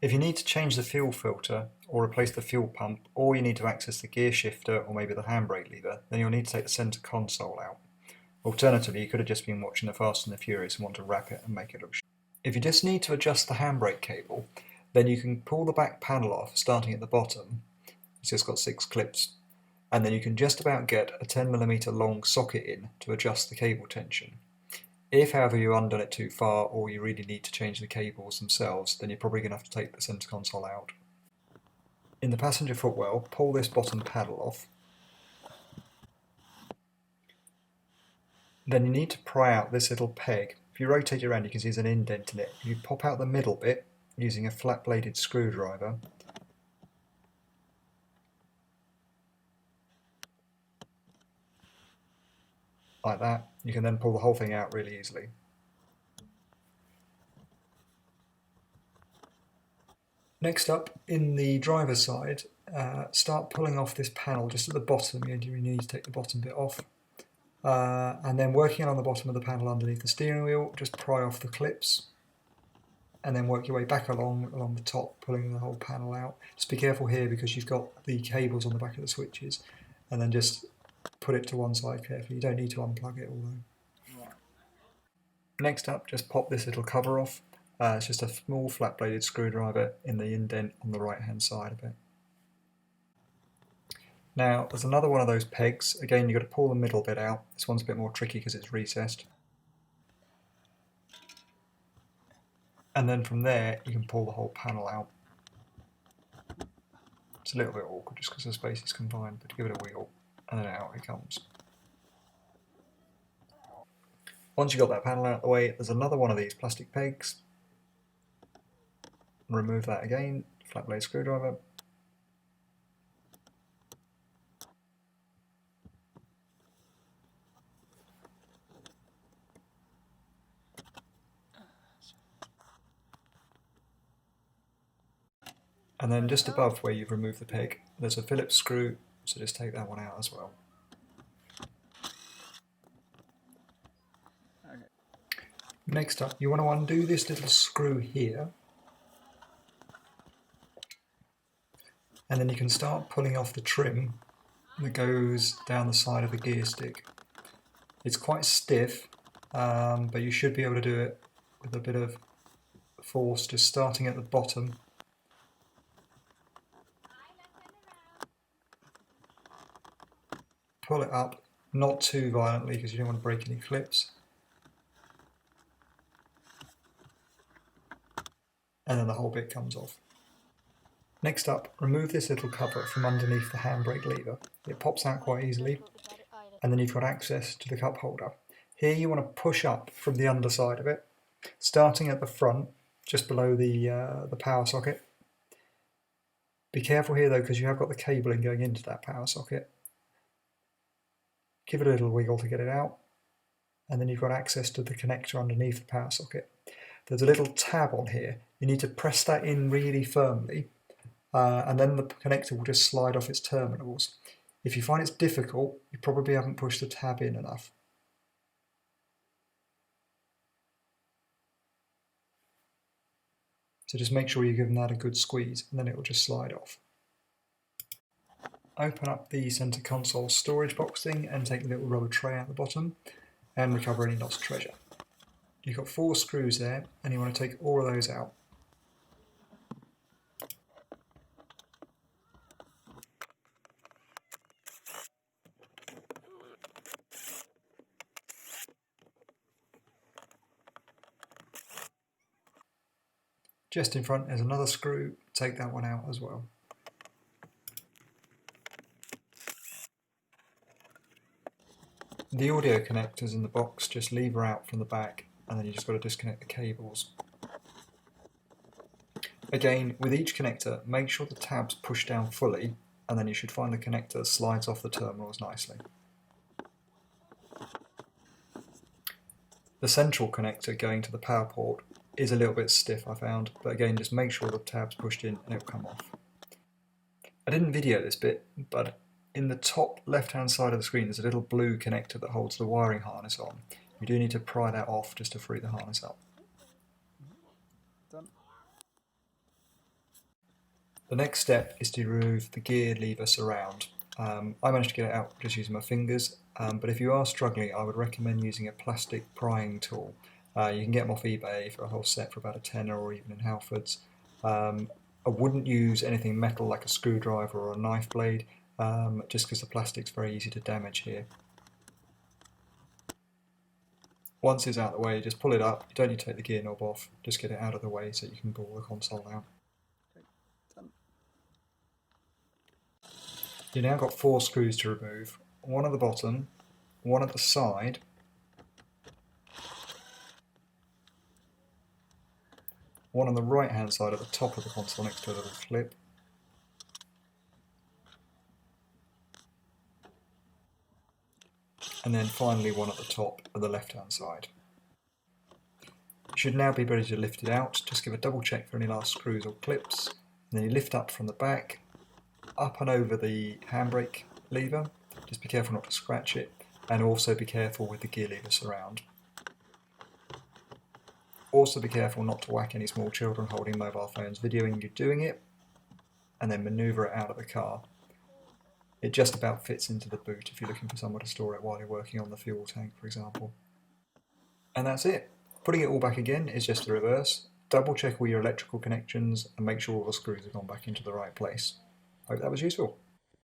If you need to change the fuel filter or replace the fuel pump, or you need to access the gear shifter or maybe the handbrake lever, then you'll need to take the centre console out. Alternatively, you could have just been watching the Fast and the Furious and want to wrap it and make it look sharp. If you just need to adjust the handbrake cable, then you can pull the back panel off starting at the bottom. It's just got 6 clips, and then you can just about get a 10mm long socket in to adjust the cable tension. If, however, you undone it too far or you really need to change the cables themselves, then you're probably going to have to take the centre console out. In the passenger footwell, pull this bottom panel off. Then you need to pry out this little peg. If you rotate it around, you can see there's an indent in it. You pop out the middle bit using a flat-bladed screwdriver. Like that. You can then pull the whole thing out really easily. Next up, in the driver's side, start pulling off this panel just at the bottom. You need to take the bottom bit off. And then working on the bottom of the panel underneath the steering wheel, just pry off the clips and then work your way back along the top, pulling the whole panel out. Just be careful here because you've got the cables on the back of the switches, and then just put it to one side carefully. You don't need to unplug it, although. Right. Next up, just pop this little cover off. It's just a small flat-bladed screwdriver in the indent on the right-hand side of it. Now, there's another one of those pegs. Again, you've got to pull the middle bit out. This one's a bit more tricky because it's recessed. And then from there, you can pull the whole panel out. It's a little bit awkward just because the space is confined, but give it a wheel, and then out it comes. Once you've got that panel out of the way, there's another one of these plastic pegs. Remove that again, flat blade screwdriver. And then just above where you've removed the peg, there's a Phillips screw, so just take that one out as well. Okay. Next up, you want to undo this little screw here. And then you can start pulling off the trim that goes down the side of the gear stick. It's quite stiff, but you should be able to do it with a bit of force, just starting at the bottom. Pull it up, not too violently because you don't want to break any clips. And then the whole bit comes off. Next up, remove this little cover from underneath the handbrake lever. It pops out quite easily, and then you've got access to the cup holder. Here you want to push up from the underside of it, starting at the front, just below the power socket. Be careful here though, because you have got the cabling going into that power socket. Give it a little wiggle to get it out, and then you've got access to the connector underneath the power socket. There's a little tab on here. You need to press that in really firmly, and then the connector will just slide off its terminals. If you find it's difficult, you probably haven't pushed the tab in enough. So just make sure you're giving that a good squeeze, and then it will just slide off. Open up the centre console storage box thing and take the little rubber tray out the bottom and recover any lost treasure. You've got 4 screws there, and you want to take all of those out. Just in front is another screw, take that one out as well. The audio connectors in the box just lever out from the back, and then you just got to disconnect the cables. Again, with each connector, make sure the tab's pushed down fully, and then you should find the connector that slides off the terminals nicely. The central connector going to the power port is a little bit stiff, I found, but again, just make sure the tab's pushed in and it'll come off. I didn't video this bit, but in the top left-hand side of the screen there's a little blue connector that holds the wiring harness on. You do need to pry that off just to free the harness up. Done. The next step is to remove the gear lever surround. I managed to get it out just using my fingers, but if you are struggling, I would recommend using a plastic prying tool. You can get them off eBay for a whole set for about a tenner, or even in Halfords. I wouldn't use anything metal like a screwdriver or a knife blade, just because the plastic's very easy to damage here. Once it's out of the way, just pull it up. You don't need to take the gear knob off, just get it out of the way so you can pull the console out. You've now got 4 screws to remove, one at the bottom, one at the side, one on the right hand side at the top of the console next to a little clip, and then finally one at the top of the left hand side. You should now be ready to lift it out. Just give a double check for any last screws or clips, and then you lift up from the back, up and over the handbrake lever. Just be careful not to scratch it, and also be careful with the gear lever surround. Also be careful not to whack any small children holding mobile phones videoing you doing it, and then manoeuvre it out of the car. It just about fits into the boot if you're looking for somewhere to store it while you're working on the fuel tank, for example. And that's it. Putting it all back again is just the reverse. Double check all your electrical connections and make sure all the screws have gone back into the right place. Hope that was useful.